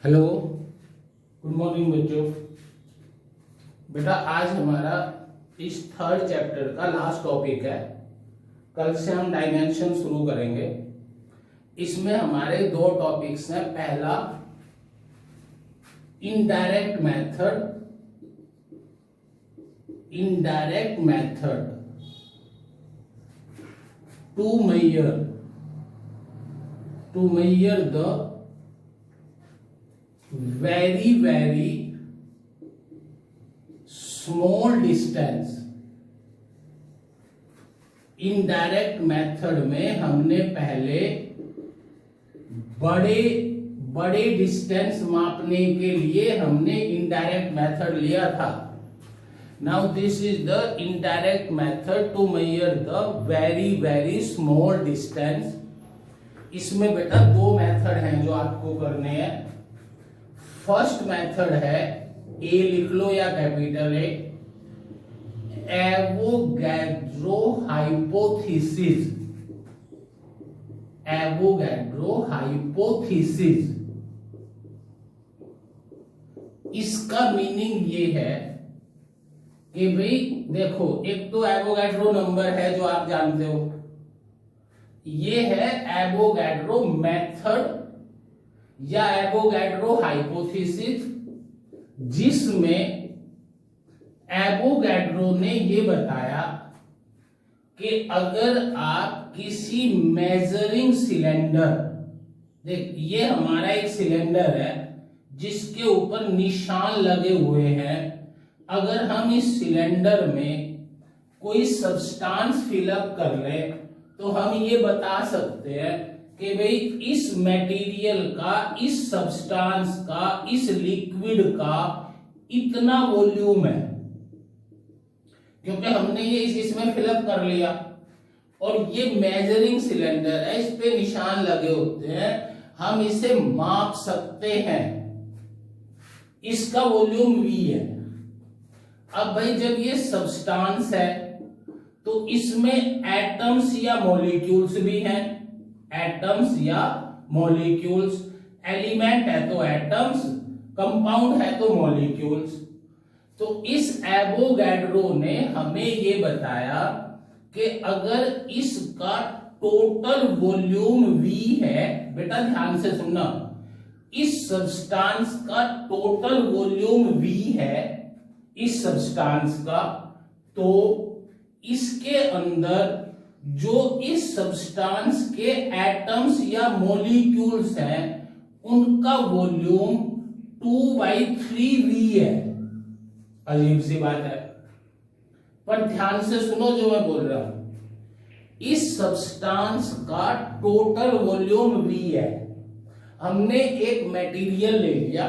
Hello, good morning बच्चों। बेटा आज हमारा इस थर्ड चैप्टर का लास्ट टॉपिक है। कल से हम डायमेंशन शुरू करेंगे। इसमें हमारे दो टॉपिक्स हैं। पहला indirect method to measure the very small distance। Indirect method में हमने पहले बड़े डिस्टेंस मापने के लिए हमने इनडायरेक्ट मेथड लिया था। Now this is the indirect method to measure the very small distance. इसमें बेटा दो मेथड हैं जो आपको करने हैं। फर्स्ट मेथड है, ए लिख लो या कैपिटल ए, एवोगैड्रो हाइपोथेसिस। इसका मीनिंग ये है कि भाई देखो, एक तो एवोगैड्रो नंबर है जो आप जानते हो, ये है एवोगैड्रो मेथड या एवोगैड्रो हाइपोथेसिस, जिसमें एवोगैड्रो ने ये बताया कि अगर आप किसी मेजरिंग सिलेंडर, देख ये हमारा एक सिलेंडर है जिसके ऊपर निशान लगे हुए हैं, अगर हम इस सिलेंडर में कोई सब्सटेंस फिलअप कर लें तो हम ये बता सकते हैं कि भाई इस मटेरियल का, इस सब्सटेंस का, इस लिक्विड का इतना वॉल्यूम है, क्योंकि हमने ये इसमें फिलअप कर लिया। और ये मेजरिंग सिलेंडर है, इस पे निशान लगे होते हैं, हम इसे माप सकते हैं। इसका वॉल्यूम V है। अब भाई जब ये सब्सटेंस है तो इसमें एटम्स या मॉलिक्यूल्स भी हैं, एटम्स या मॉलिक्यूल्स। एलिमेंट है तो एटम्स, कंपाउंड है तो मॉलिक्यूल्स। तो इस एवोगैड्रो ने हमें ये बताया कि अगर इसका टोटल वॉल्यूम V है, बेटा ध्यान से सुनना, इस सब्सटेंस का टोटल वॉल्यूम V है, इस सब्सटेंस का, तो इसके अंदर जो इस सब्सटेंस के एटम्स या मॉलिक्यूल्स हैं उनका वॉल्यूम 2/3V है। अजीब सी बात है, पर ध्यान से सुनो जो मैं बोल रहा हूं। इस सब्सटेंस का टोटल वॉल्यूम V है। हमने एक मटेरियल ले लिया,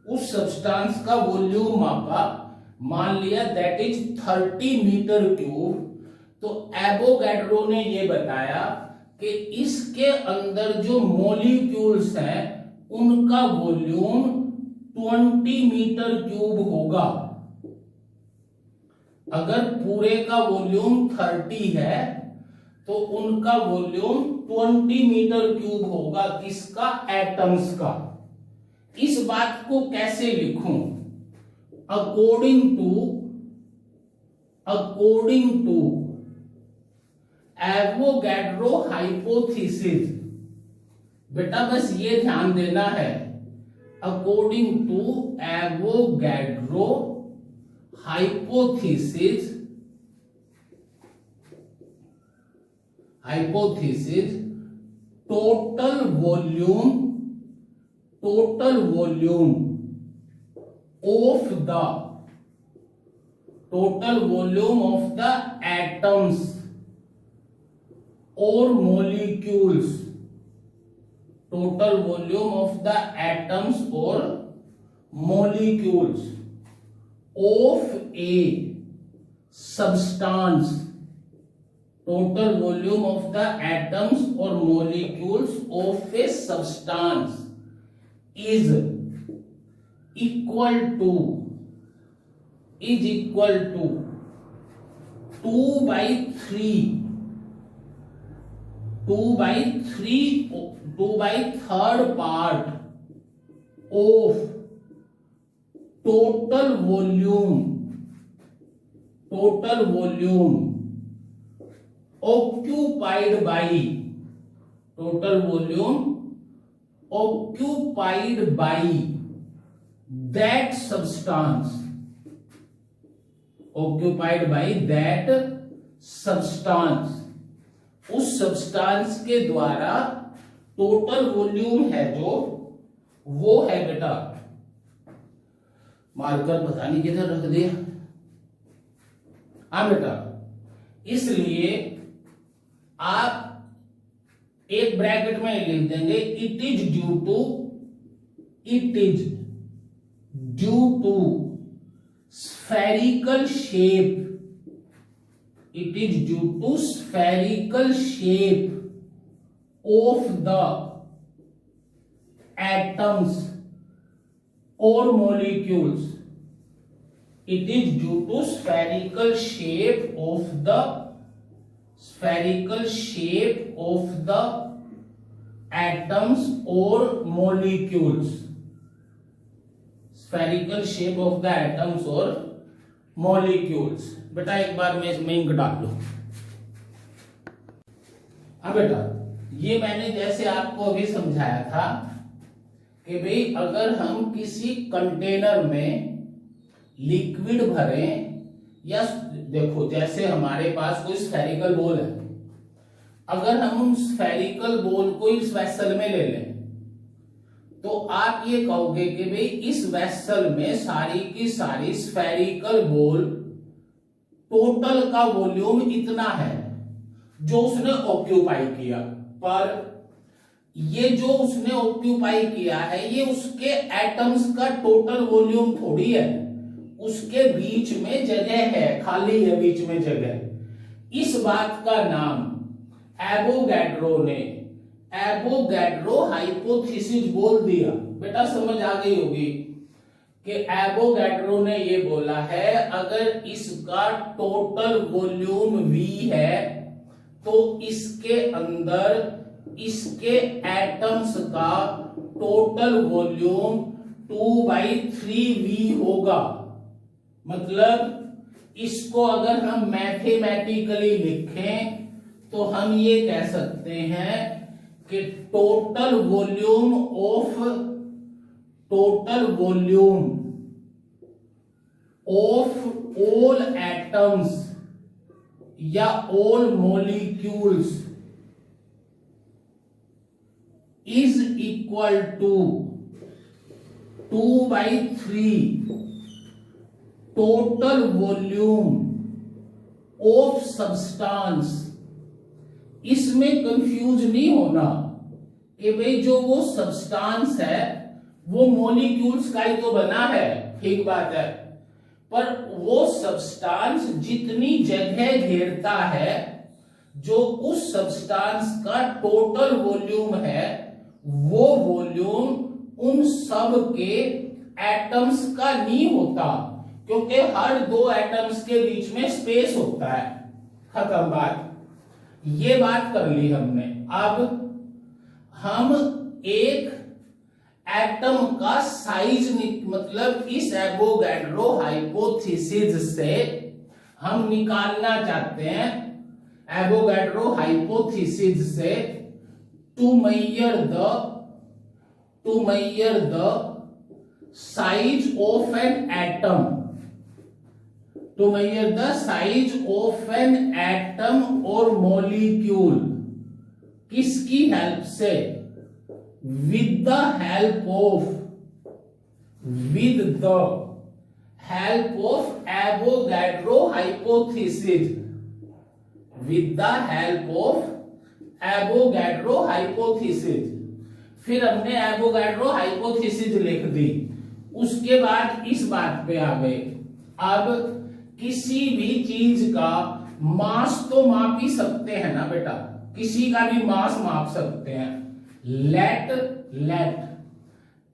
उस सब्सटेंस का वॉल्यूम मापा, मान लिया दैट इज 30 मीटर क्यूब। तो एवोगैड्रो ने ये बताया कि इसके अंदर जो मॉलिक्यूल्स हैं उनका वॉल्यूम 20 मीटर क्यूब होगा। अगर पूरे का वॉल्यूम 30 है तो उनका वॉल्यूम 20 मीटर क्यूब होगा। किसका? एटम्स का। इस बात को कैसे लिखूं? According to Avogadro hypothesis. बेटा बस ये ध्यान देना है, according to Avogadro hypothesis, total volume of the atoms or molecules, total volume of the atoms or molecules of a substance, total volume of the atoms or molecules of a substance is equal to 2/3 2/3 part of total volume occupied by total volume occupied by that substance उस substance के द्वारा total volume है जो वो है बेटा, marker पता नहीं किधर रख दिया। हाँ बेटा, इसलिए आप एक ब्रैकेट में लिख देंगे it is due to spherical shape, it is due to spherical shape of the atoms or molecules, it is due to spherical shape of the atoms or molecules, spherical shape of the atoms or molecules। बेटा एक बार मैं इसमें ink डाल लूं। अब बेटा ये मैंने जैसे आपको अभी समझाया था कि भाई अगर हम किसी कंटेनर में लिक्विड भरें, या देखो जैसे हमारे पास कोई स्फेरिकल बॉल है, अगर हम उस स्फेरिकल बॉल को इस वेसल में ले लें तो आप ये कहोगे कि भाई इस वेसल में सारी की सारी स्फेरिकल बॉल टोटल का वॉल्यूम इतना है जो उसने ऑक्यूपाई किया, पर ये जो उसने ऑक्यूपाई किया है ये उसके एटम्स का टोटल वॉल्यूम थोड़ी है, उसके बीच में जगह है, खाली है बीच में जगह। इस बात का नाम एवोगैड्रो हाइपोथेसिस बोल दिया। बेटा समझ आ गई होगी कि एवोगैड्रो ने ये बोला है अगर इसका टोटल वॉल्यूम V है तो इसके अंदर इसके एटम्स का टोटल वॉल्यूम 2/3V होगा। मतलब इसको अगर हम मैथमेटिकली लिखें तो हम ये कह सकते हैं कि total volume of all atoms या all molecules is equal to 2/3 total volume of substance. इसमें कंफ्यूज नहीं होना कि भाई जो वो सब्सटेंस है वो मॉलिक्यूल्स का ही तो बना है, ठीक बात है, पर वो सब्सटेंस जितनी जगह घेरता है जो उस सब्सटेंस का टोटल वॉल्यूम है वो वॉल्यूम उन सब के एटम्स का नहीं होता, क्योंकि हर दो एटम्स के बीच में स्पेस होता है। खत्म बात, ये बात कर ली हमने। अब हम एक एटम का साइज मतलब इस एवोगैड्रो हाइपोथेसिस से हम निकालना चाहते हैं, एवोगैड्रो हाइपोथेसिस से to measure the size of an atom, to measure the size of an atom or molecule। किसकी हेल्प से? with the help of Avogadro hypothesis, फिर हमने एवोगैड्रो हाइपोथेसिस लिख दी। उसके बाद इस बात पे आ गए, अब किसी भी चीज का मास तो माप ही सकते हैं ना बेटा, किसी का भी मास माप सकते हैं। Let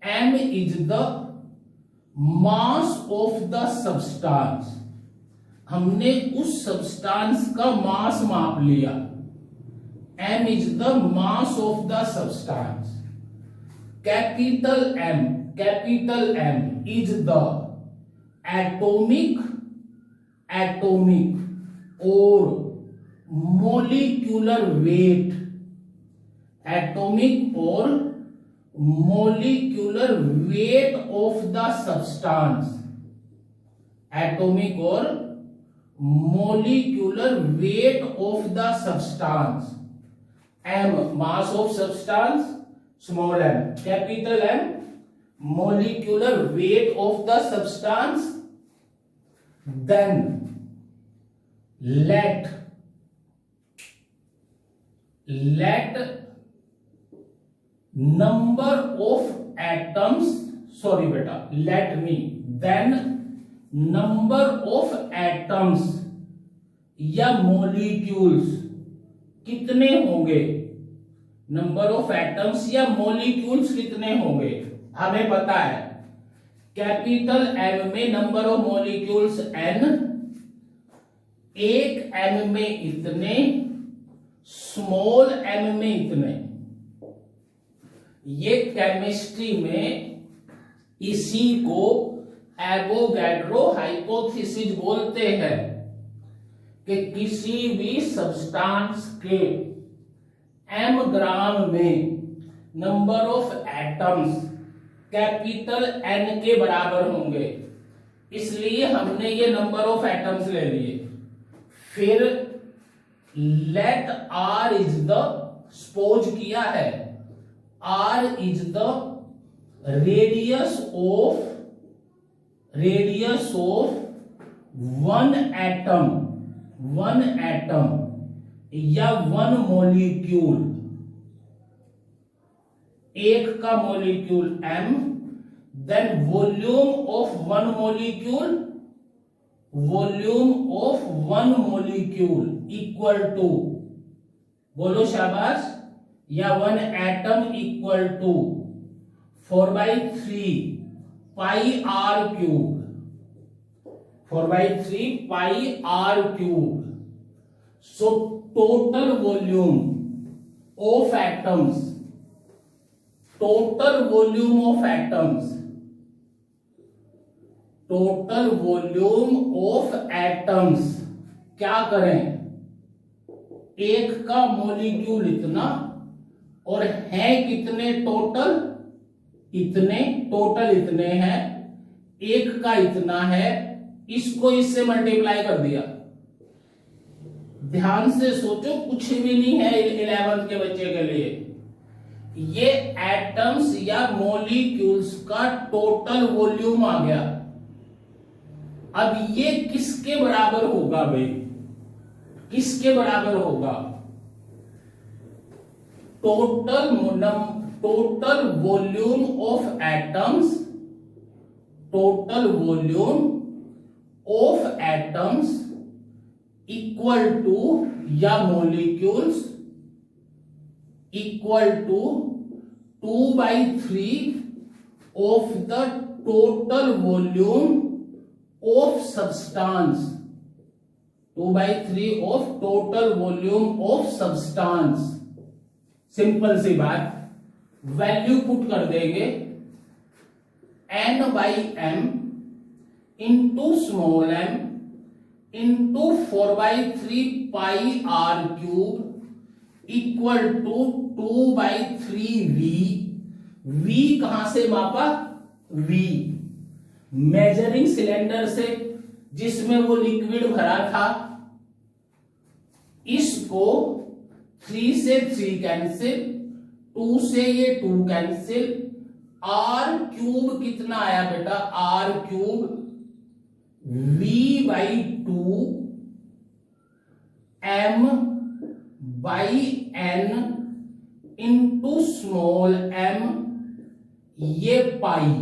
m is the mass of the substance. हमने उस सब्सटेंस का मास माप लिया, m is the mass of the substance. capital M is the atomic or molecular weight, atomic or molecular weight of the substance, atomic or molecular weight of the substance. M, mass of substance, small m, capital M, molecular weight of the substance. Then let number of atoms, then number of atoms या molecules कितने होंगे, number of atoms या molecules कितने होंगे हमें पता है। Capital M में नंबर ऑफ मॉलिक्यूल्स n, एक m में इतने, स्मॉल m में इतने। ये केमिस्ट्री में इसी को एवोगैड्रो हाइपोथेसिस बोलते हैं कि किसी भी सब्सटेंस के m ग्राम में number of atoms capital N के बराबर होंगे, इसलिए हमने ये नंबर ऑफ एटम्स ले लिए। फिर let R is the, suppose किया है R is the radius of one atom या वन मॉलिक्यूल, एक का molecule m, then volume of one molecule equal to, बोलो शाबाश, या one atom equal to 4/3 pi r cube, 4/3 pi r cube. So total volume of atoms, total volume of atoms क्या करें, एक का मॉलिक्यूल इतना और है कितने टोटल इतने हैं, एक का इतना है, इसको इससे मल्टीप्लाई कर दिया। ध्यान से सोचो, कुछ भी नहीं है 11th के बच्चे के लिए, ये एटम्स या मॉलिक्यूल्स का टोटल वॉल्यूम आ गया। अब ये किसके बराबर होगा भाई, किसके बराबर होगा, total volume of atoms, equal to या molecules equal to 2/3 of the total volume of substance, 2/3 of total volume of substance. Simple सी बात, वैल्यू पुट कर देंगे n/m into small m into 4/3 pi r cube equal to 2/3 v कहां से मापा, v measuring cylinder से जिसमें वो लिक्विड भरा था, इसको 3 से 3 कैंसिल, 2 से ये 2 कैंसिल, r क्यूब कितना आया बेटा, r cube v/2 m/n into small m, ये पाई,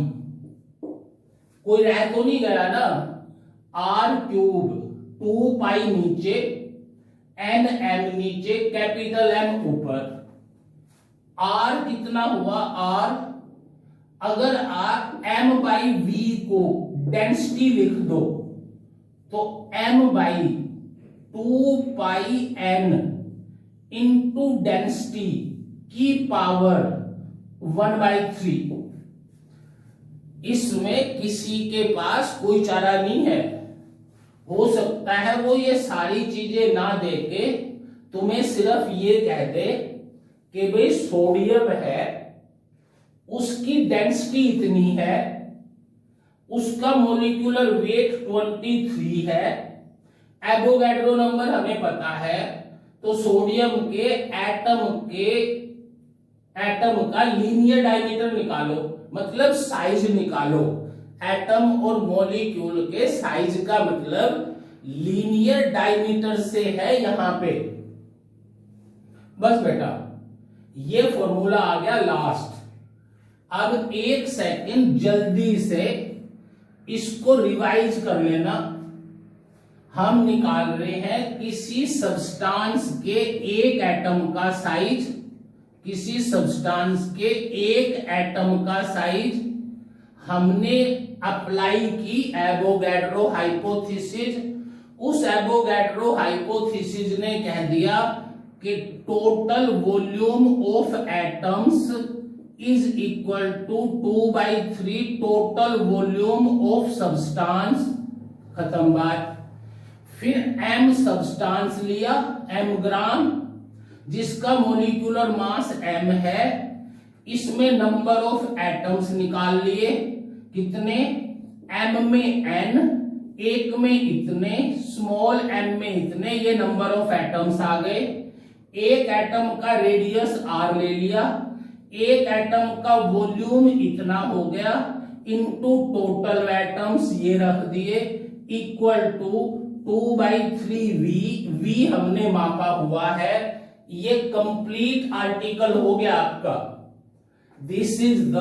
कोई रह तो नहीं गया ना, r क्यूब 2 पाई नीचे, n m नीचे, कैपिटल M ऊपर, r कितना हुआ, r अगर m/v को डेंसिटी लिख दो तो m/2 पाई n इंटू डेंसिटी की पावर 1/3। इसमें किसी के पास कोई चारा नहीं है। हो सकता है वो ये सारी चीजें ना देके तुम्हें सिर्फ ये कह दे कि भाई सोडियम है, उसकी डेंसिटी इतनी है, उसका मोलिकुलर वेट 23 है, एवोगैड्रो नंबर हमें पता है, तो सोडियम के एटम का लीनियर डायमीटर निकालो, मतलब साइज निकालो। एटम और मॉलिक्यूल के साइज का मतलब लीनियर डायमीटर से है यहां पे। बस बेटा ये फॉर्मूला आ गया लास्ट। अब एक सेकंड जल्दी से इसको रिवाइज कर लेना। हम निकाल रहे हैं किसी सब्सटेंस के एक एटम का साइज, किसी सब्सटेंस के एक एटम का साइज। हमने अप्लाई की एवोगैड्रो हाइपोथेसिस। उस एवोगैड्रो हाइपोथेसिस ने कह दिया कि total volume of atoms is equal to 2/3 total volume of substance. खत्म बात। फिर m सब्सटेंस लिया, m ग्राम, जिसका मोलिकुलर मास m है। इसमें नंबर ऑफ एटम्स निकाल लिए, कितने, m में n, एक में इतने, स्मॉल m में इतने, ये नंबर ऑफ एटम्स आ गए। एक एटम का रेडियस r ले लिया, एक एटम का वॉल्यूम इतना हो गया, इनटू टोटल एटम्स ये रख दिए, इक्वल टू 2/3v। v हमने मापा हुआ है। ये कंप्लीट आर्टिकल हो गया आपका। This is the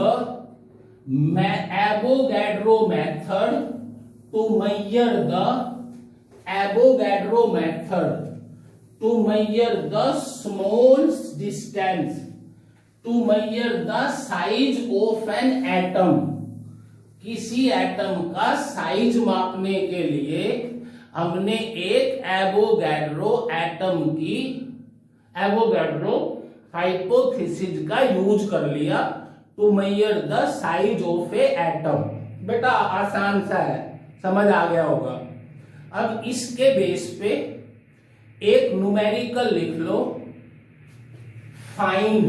Avogadro method to measure the Avogadro method to measure the small distance, to measure the size of an atom. किसी एटम का साइज मापने के लिए हमने एक एवोगैड्रो हाइपोथेसिस का यूज कर लिया to measure the size of a atom. बेटा आसान सा है, समझ आ गया होगा। अब इसके बेस पे एक न्यूमेरिकल लिख लो, फाइंड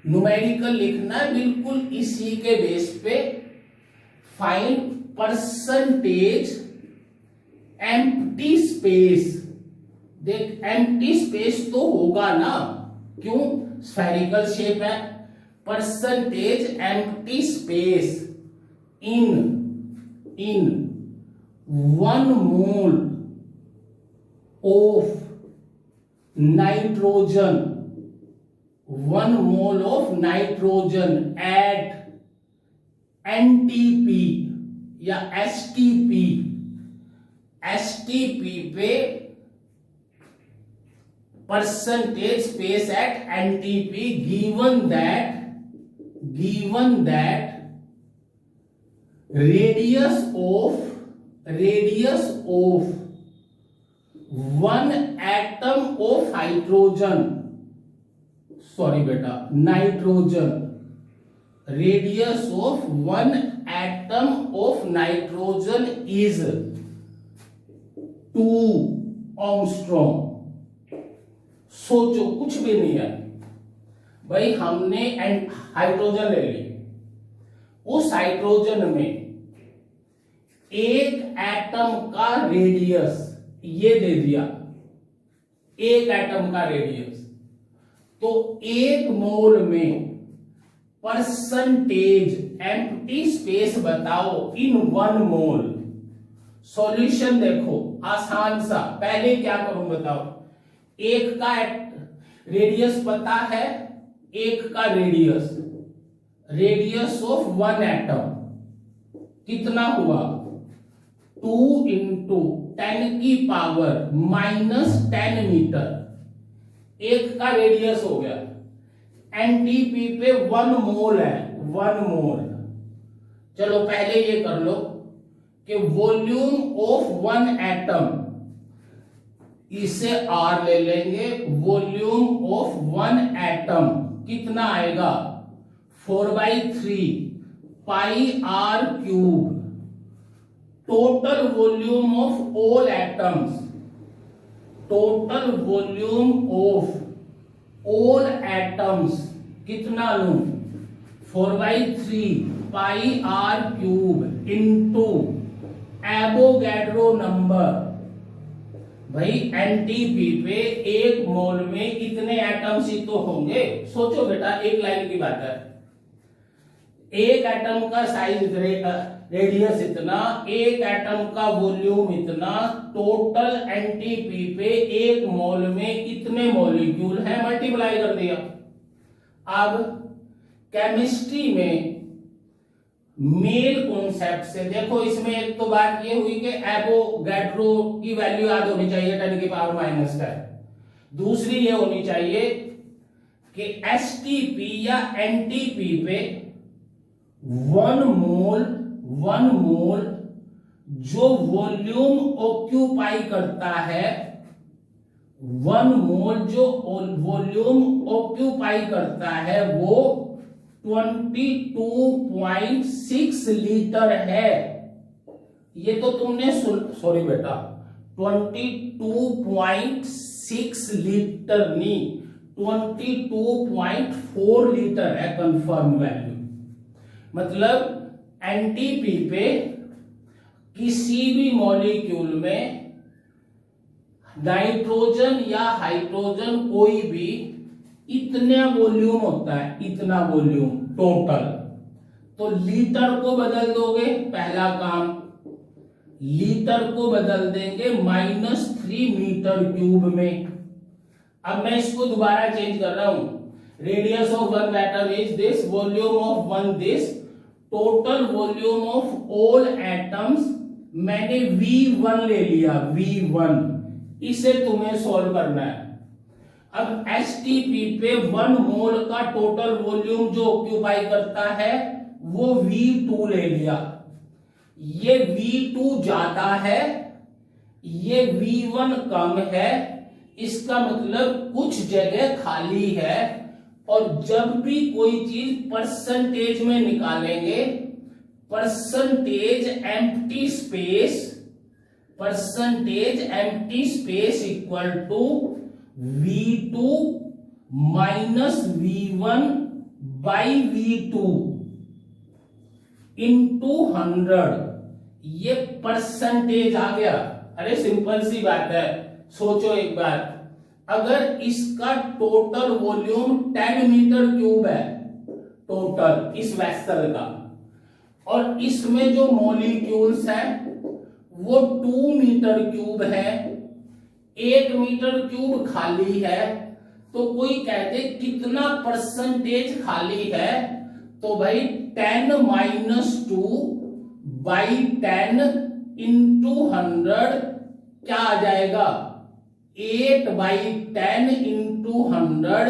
न्यूमेरिकल लिखना है बिल्कुल इसी के बेस पे। Find percentage empty space. देख एम्प्टी स्पेस तो होगा ना, क्यों, स्फेरिकल शेप है। Percentage empty space in 1 mole of nitrogen, 1 mole of nitrogen eight NTP या STP पे percentage space at NTP given that radius of one atom of nitrogen, radius of one atom of nitrogen is 2 Angstrom। सोचो, कुछ भी नहीं है भाई, हमने hydrogen ले ली, उस हाइड्रोजन में एक एटम का रेडियस ये दे दिया, एक एटम का रेडियस, तो 1 मोल में परसेंटेज एम्प्टी स्पेस बताओ इन 1 मोल। सॉल्यूशन देखो आसान सा, पहले क्या करूं बताओ। एक का रेडियस पता है, एक का रेडियस ऑफ 1 एटम कितना हुआ, 2 इंटू 10 की पावर -10 मीटर। एक का रेडियस हो गया। एनटीपी पे 1 मोल है, 1 मोल। चलो पहले ये कर लो कि वॉल्यूम ऑफ 1 एटम इसे R ले लेंगे। वॉल्यूम ऑफ वन एटम कितना आएगा 4/3 pi R cube. Total volume of all atoms, total volume of all atoms कितना लूं 4/3 pi R cube into Avogadro number. भाई एनटीपी पे एक मोल में कितने एटम्स ही तो होंगे। सोचो बेटा, एक लाइन की बात है, एक एटम का साइज रेडियस इतना, एक एटम का वॉल्यूम इतना, टोटल एनटीपी पे एक मोल में कितने मॉलिक्यूल है, मल्टीप्लाई कर दिया। अब केमिस्ट्री में मेल कॉन्सेप्ट से देखो, इसमें एक तो बात ये हुई कि एवोगैड्रो की वैल्यू याद होनी चाहिए 10⁻⁻10। दूसरी ये होनी चाहिए कि एसटीपी या एनटीपी पे वन मोल जो वॉल्यूम ऑक्यूपाई करता है, वन मोल जो वॉल्यूम ऑक्यूपाई करता है वो 22.6 लीटर है। ये तो तुमने सॉरी बेटा 22.6 लीटर नहीं 22.4 लीटर है कंफर्म वैल्यू। मतलब एनटीपी पे किसी भी मॉलिक्यूल में नाइट्रोजन या हाइड्रोजन कोई भी इतना वॉल्यूम होता है, इतना वॉल्यूम टोटल। तो लीटर को बदल दोगे, पहला काम लीटर को बदल देंगे -3 मीटर क्यूब में। अब मैं इसको दोबारा चेंज कर रहा हूं। Radius of one atom is this, volume of one this, total volume of all atoms मैंने V1 ले लिया, V1। इसे तुम्हें सॉल्व करना है। अब एसटीपी पे वन मोल का टोटल वॉल्यूम जो ऑक्यूपाई करता है वो V2 ले लिया। ये V2 ज्यादा है, ये V1 कम है, इसका मतलब कुछ जगह खाली है। और जब भी कोई चीज परसेंटेज में निकालेंगे, percentage empty space equal to V2 minus V1 by V2 into 100। ये परसेंटेज आ गया। अरे सिंपल सी बात है, सोचो एक बार, अगर इसका टोटल वॉल्यूम 10 मीटर क्यूब है टोटल इस वेसल का, और इसमें जो मॉलिक्यूल्स हैं वो 2 मीटर क्यूब है, 1 मीटर क्यूब खाली है, तो कोई कहते कितना परसेंटेज खाली है, तो भाई 10 माइनस 2 बाई 10 इंटू 100 क्या आ जाएगा 8/10 इंटू 100,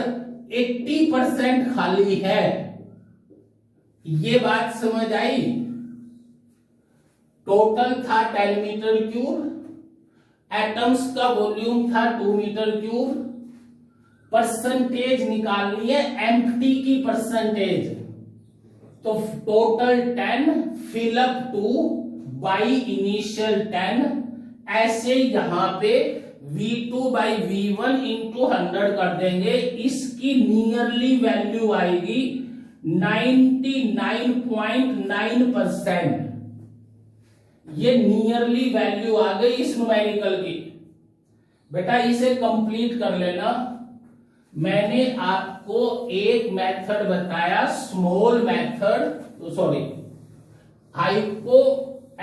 80% खाली है। ये बात समझ आई। टोटल था 10 मीटर क्यूब, एटम्स का वॉल्यूम था 2 मीटर क्यूब, परसेंटेज निकालनी है एम्प्टी की परसेंटेज, तो total 10 fill up 2 by initial 10। ऐसे यहां पे V2 बाई V1 इंटू 100 कर देंगे, इसकी नियरली वैल्यू आएगी 99.9%। ये नियरली वैल्यू आ गई इस न्यूमेरिकल की। बेटा इसे कंप्लीट कर लेना। मैंने आपको एक मेथड बताया, small method, sorry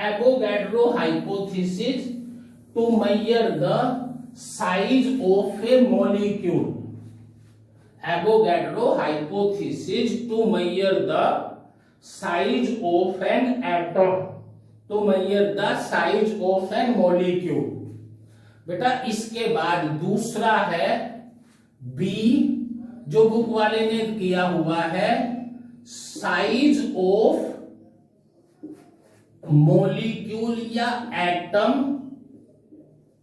Avogadro hypothesis to measure the size of a molecule. Avogadro hypothesis to measure the size of an atom, to measure the size of an molecule. बेटा इसके बाद दूसरा है बी, जो बुक वाले ने किया हुआ है, साइज ऑफ मॉलिक्यूल या एटम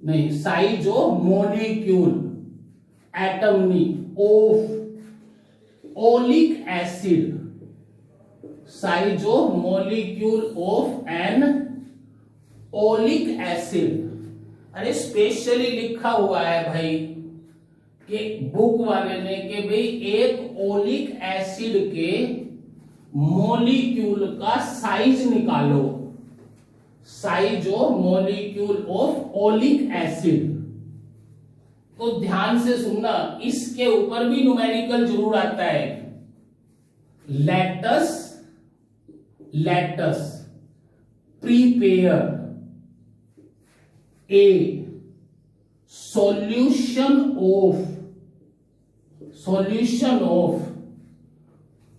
नहीं, साइज ऑफ मॉलिक्यूल, एटम नहीं, of oleic acid, size of molecule of an oleic acid. अरे स्पेशली लिखा हुआ है भाई कि बुक वाले ने कि भाई एक ओलिक एसिड के मॉलिक्यूल का साइज निकालो, size of molecule of oleic acid. तो ध्यान से सुनना, इसके ऊपर भी न्यूमेरिकल जरूर आता है। Let's prepare a solution of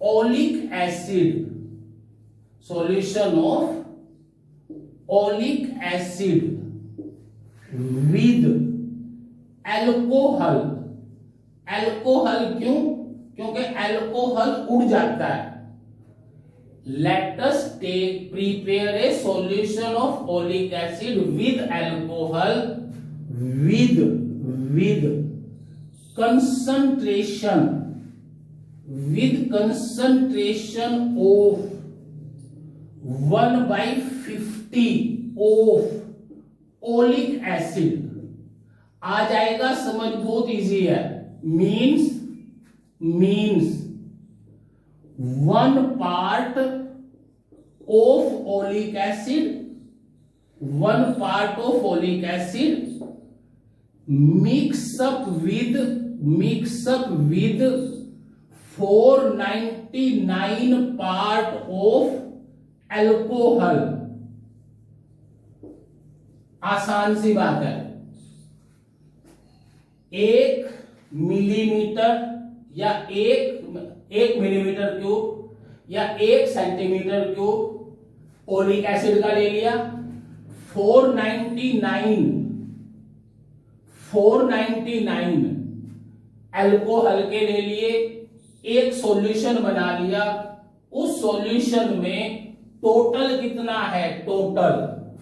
oleic acid, solution of oleic acid with alcohol. Alcohol क्यों? क्योंकि एल्कोहल उड़ जाता है। Let us take prepare a solution of oleic acid with alcohol with concentration of 1/50 of oleic acid. आ जाएगा समझ, बहुत easy है। Means 1 part of oleic acid, 1 part of oleic acid mix up with 499 part of alcohol। आसान सी बात है। 1 millimetre या 1 millimetre cube या 1 सेंटीमीटर क्यूब ओलिक एसिड का ले लिया। 499 एल्कोहल के ले लिए, एक सॉल्यूशन बना लिया। उस सॉल्यूशन में टोटल कितना है? टोटल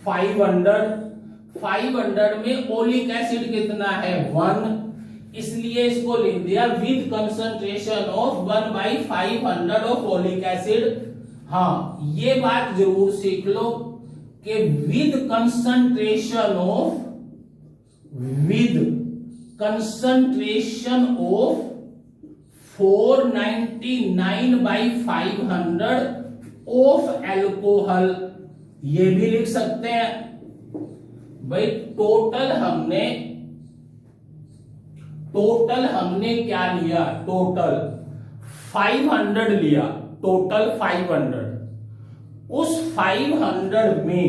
500 में ओलिक एसिड कितना है? 1। इसलिए इसको लिख दिया with concentration of 1/500 of oleic acid. हाँ, ये बात जरूर सीख लो कि with concentration of 499/500 of alcohol. ये भी लिख सकते हैं भाई। टोटल हमने क्या लिया? टोटल 500 लिया, टोटल 500। उस 500 में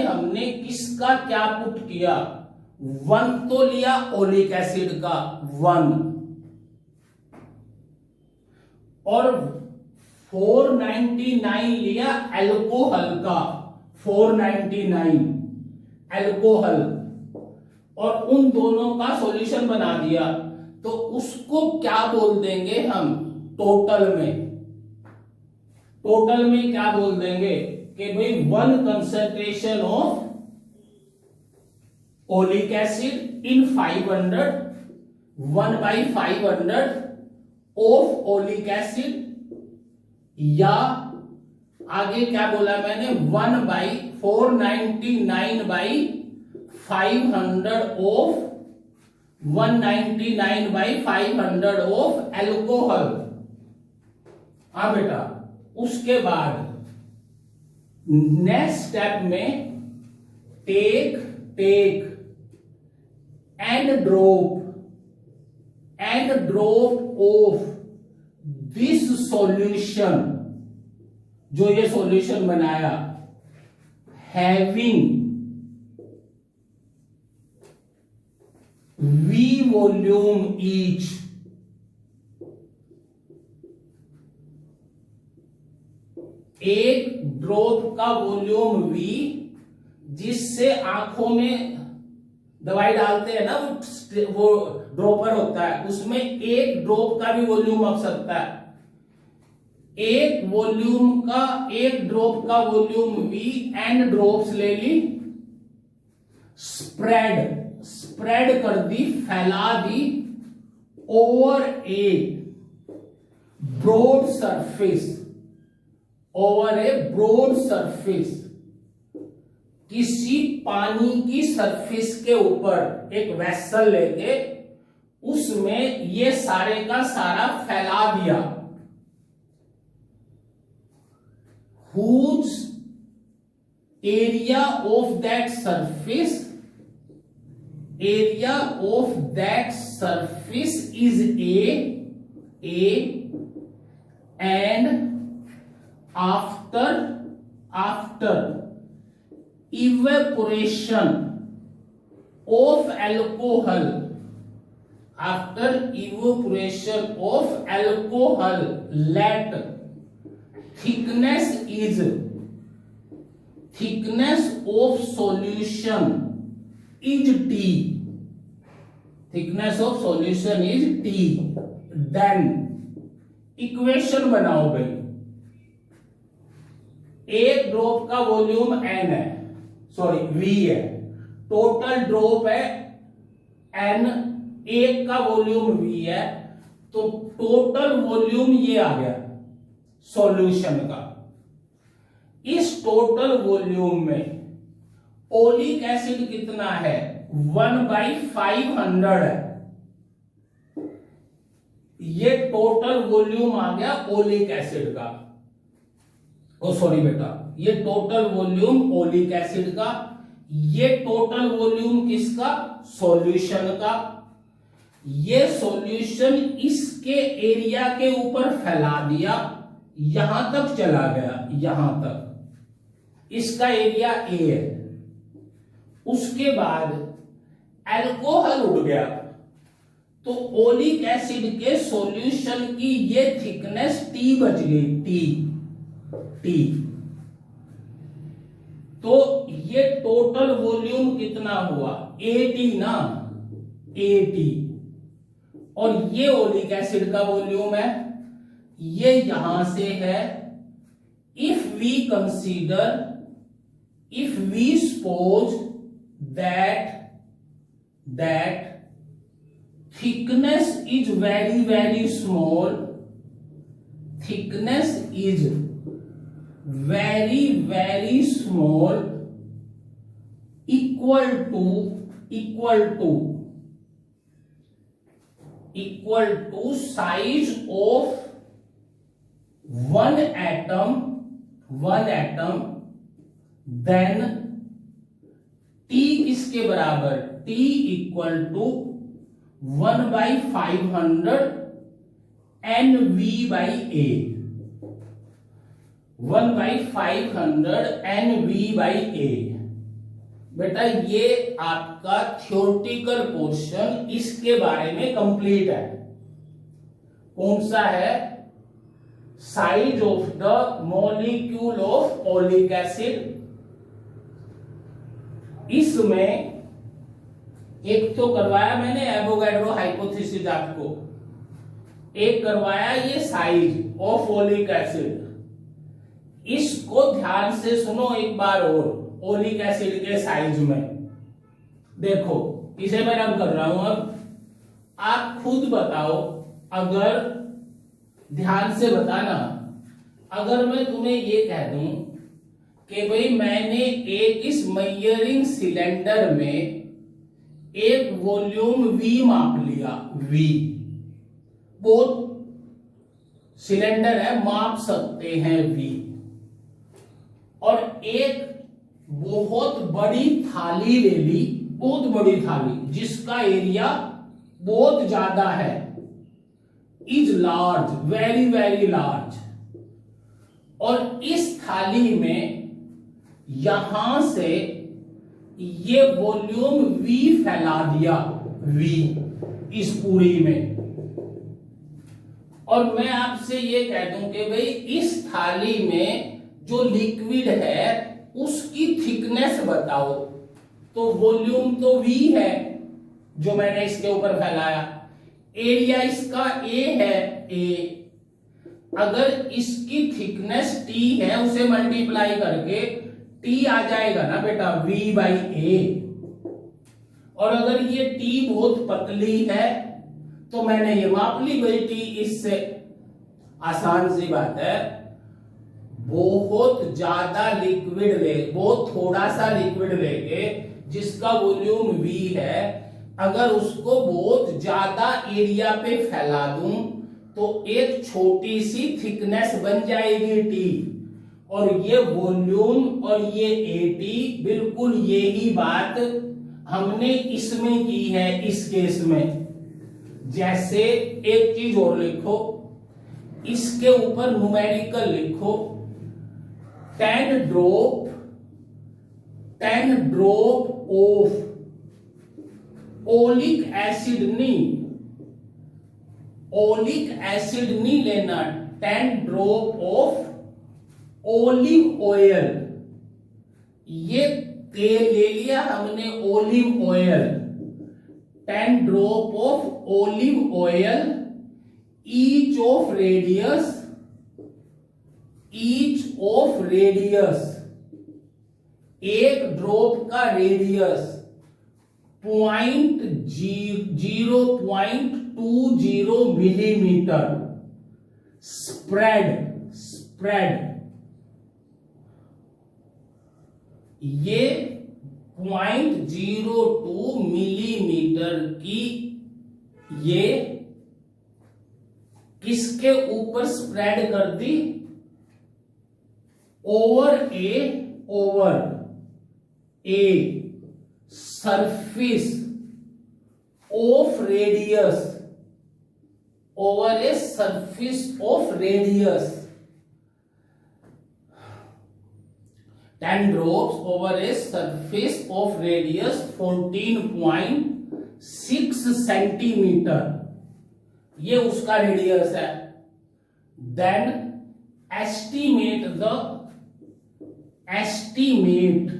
हमने किसका क्या पुट किया? 1 तो लिया ओलिक एसिड का 1, और 499 लिया एल्कोहल का 499 एल्कोहल, और उन दोनों का सॉल्यूशन बना दिया। तो उसको क्या बोल देंगे हम? टोटल में क्या बोल देंगे कि भाई 1 concentration of oleic acid in 500, 1/500 of oleic acid, या आगे क्या बोला मैंने? 499/500 ऑफ 199/500 ऑफ एल्कोहल। हाँ बेटा, उसके बाद नेक्स्ट स्टेप में take and drop of this solution, जो ये सॉल्यूशन बनाया, हैविंग V वॉल्यूम ईच। एक ड्रॉप का वॉल्यूम V, जिससे आंखों में दवाई डालते हैं ना, वो ड्रॉपर होता है, उसमें एक ड्रॉप का भी वॉल्यूम आ सकता है। एक वॉल्यूम का, एक ड्रॉप का वॉल्यूम V, एन ड्रॉप्स ले ली, स्प्रेड कर दी, फैला दी over a broad surface, over a broad surface, किसी पानी की सरफेस के ऊपर एक वेसल लेके उसमें ये सारे का सारा फैला दिया। whose area of that surface is a and after evaporation of alcohol, let thickness of solution is T. Thickness of solution is T. Then equation बनाओ भाई। एक ड्रॉप का वॉल्यूम n है, सॉरी V है, टोटल ड्रॉप है n, एक का volume V है, तो टोटल वॉल्यूम ये आ गया सॉल्यूशन का। इस टोटल वॉल्यूम में ओलिक एसिड कितना है? 1/500 है। ये टोटल वॉल्यूम आ गया ओलिक एसिड का। ओ सॉरी बेटा, ये टोटल वॉल्यूम ओलिक एसिड का, ये टोटल वॉल्यूम किसका? सॉल्यूशन का। ये सॉल्यूशन इसके एरिया के ऊपर फैला दिया, यहां तक चला गया, यहां तक इसका एरिया ए है। उसके बाद अल्कोहल उड़ गया, तो ओलिक एसिड के सॉल्यूशन की ये थिकनेस टी बच गई, टी। तो ये टोटल वॉल्यूम कितना हुआ? 80 ना, 80। और ये ओलिक एसिड का वॉल्यूम है, ये यहां से है। If we suppose that thickness is very small, equal to size of one atom, then T किसके बराबर? T equal to 1/500 NV/A, 1/500 NV/A। बेटा ये आपका थ्योरेटिकल पोर्शन इसके बारे में कंप्लीट है। कौन सा है? Size of the molecule of oleic acid. इसमें एक तो करवाया मैंने एवोगाड्रो हाइपोथेसिस, आपको एक करवाया ये साइज ऑफ ओलिक एसिड। इसको ध्यान से सुनो एक बार और। ओलिक एसिड के साइज में देखो, इसे मैं रब कर रहा हूं। अब आप खुद बताओ, अगर ध्यान से बताना, अगर मैं तुम्हें ये कह दूं कि भाई मैंने एक इस मेजरिंग सिलेंडर में एक वॉल्यूम V माप लिया, V बहुत सिलेंडर है, माप सकते हैं V, और एक बहुत बड़ी थाली ले ली, बहुत बड़ी थाली जिसका एरिया बहुत ज्यादा है, इज लार्ज, वेरी लार्ज, और इस थाली में यहां से ये वॉल्यूम V फैला दिया, V इस पूरी में। और मैं आपसे ये कह दूं कि भाई इस थाली में जो लिक्विड है उसकी थिकनेस बताओ, तो वॉल्यूम तो V है जो मैंने इसके ऊपर फैलाया, एरिया इसका A है, A, अगर इसकी थिकनेस t है उसे मल्टीप्लाई करके t आ जाएगा ना बेटा v/a। और अगर ये t बहुत पतली है तो मैंने ये माप ली भाई t, इससे आसान सी बात है। बहुत ज्यादा लिक्विड ले, बहुत थोड़ा सा लिक्विड लेके जिसका वॉल्यूम v है, अगर उसको बहुत ज्यादा एरिया पे फैला दूं तो एक छोटी सी थिकनेस बन जाएगी t, और ये वॉल्यूम और ये at, बिल्कुल यही बात हमने इसमें की है इस केस में। जैसे एक चीज और लिखो, इसके ऊपर न्यूमेरिकल लिखो, 10 ड्रॉप ऑफ ओलिक एसिड नहीं लेना, 10 ड्रॉप ऑफ ओलिव ऑयल। ये तेल ले लिया हमने olive oil, 10 drop of olive oil, each of radius, एक ड्रॉप का रेडियस 0.20 मिलीमीटर, स्प्रेड ये 0.02 मिलीमीटर की ये किसके ऊपर स्प्रेड कर दी, over a surface of radius, over a surface of radius, 10 drops over a surface of radius 14.6 centimetre, ये उसका रेडियस है। Then estimate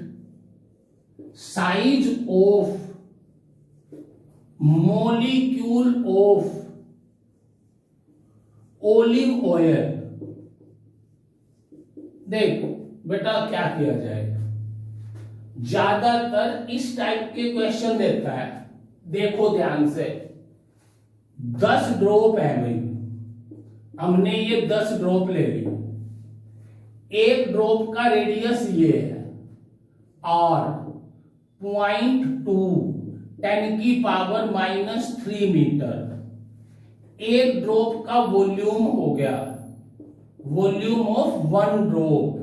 size of molecule of olive oil। देखो बेटा क्या किया जाएगा, ज्यादातर इस टाइप के क्वेश्चन देता है। देखो ध्यान से, 10 ड्रॉप है भाई, हमने ये 10 ड्रॉप ले ली, एक ड्रॉप का रेडियस ये है और 0.2 10⁻³ मीटर, एक ड्रॉप का वॉल्यूम हो गया, volume of 1 drop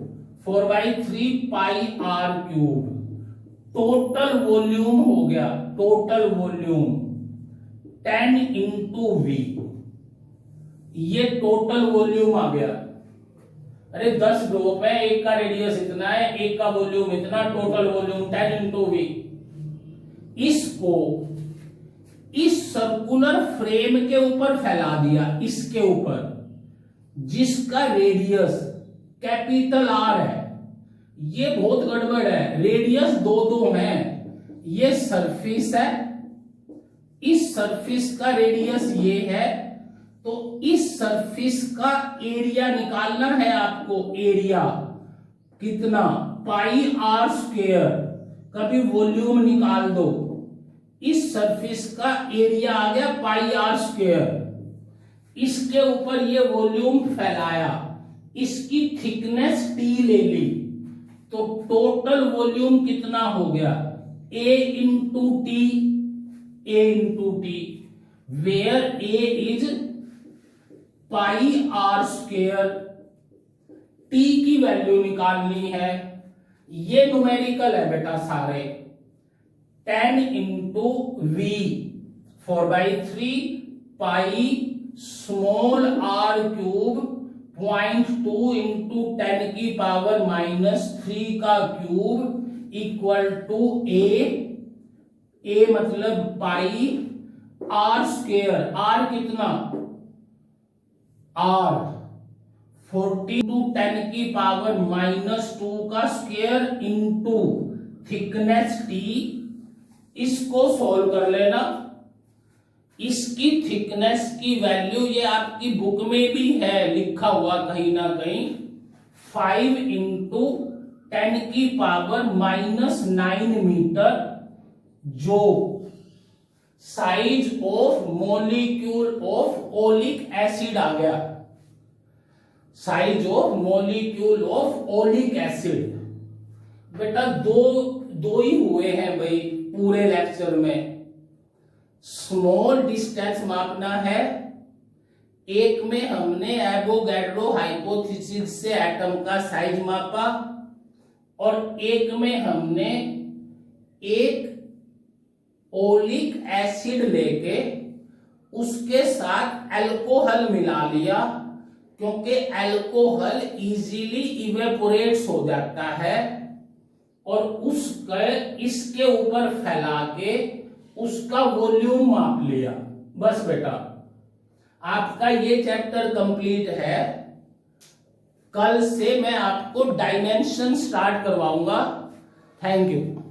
4/3 πr³, total volume हो गया, टोटल वॉल्यूम 10 × v, ये टोटल वॉल्यूम आ गया। अरे 10 ड्रॉप है, एक का रेडियस इतना है, एक का वॉल्यूम इतना, टोटल वॉल्यूम 10 × v। इसको इस सर्कुलर फ्रेम के ऊपर फैला दिया, इसके ऊपर, जिसका रेडियस कैपिटल R है। ये बहुत गड़बड़ है, रेडियस दो है, ये सरफेस है, इस सरफेस का रेडियस ये है, तो इस सरफेस का एरिया निकालना है आपको। एरिया कितना, πr², कभी वॉल्यूम निकाल दो, इस सरफेस का एरिया आ गया πr², इसके ऊपर ये वॉल्यूम फैलाया, इसकी थिकनेस t ले ली, तो टोटल वॉल्यूम कितना हो गया, a × t, where a is πr², t की वैल्यू निकालनी है। ये न्यूमेरिकल है बेटा सारे, 10 × v 4/3 πr³ 0.2 × 10⁻³ का क्यूब इक्वल टू a मतलब πr², r कितना, r 40 × 10⁻² का स्क्वायर इंटू थिकनेस t। इसको सॉल्व कर लेना, इसकी थिकनेस की वैल्यू, ये आपकी बुक में भी है लिखा हुआ कहीं ना कहीं, 5 इंटू 10⁻⁻9 मीटर, जो size of molecule of oleic acid आ गया, size of molecule of oleic acid. बेटा दो ही हुए हैं भाई पूरे लेक्चर में। स्मॉल डिस्टेंस मापना है, एक में हमने एवोगैड्रो हाइपोथेसिस से एटम का साइज मापा, और एक में हमने एक ओलिक एसिड लेके उसके साथ अल्कोहल मिला लिया, क्योंकि अल्कोहल इजीली इवेपोरेट्स हो जाता है, और उसके इसके ऊपर फैला के उसका वॉल्यूम माप लिया। बस बेटा आपका ये चैप्टर कंप्लीट है। कल से मैं आपको डायमेंशन स्टार्ट करवाऊंगा। Thank you.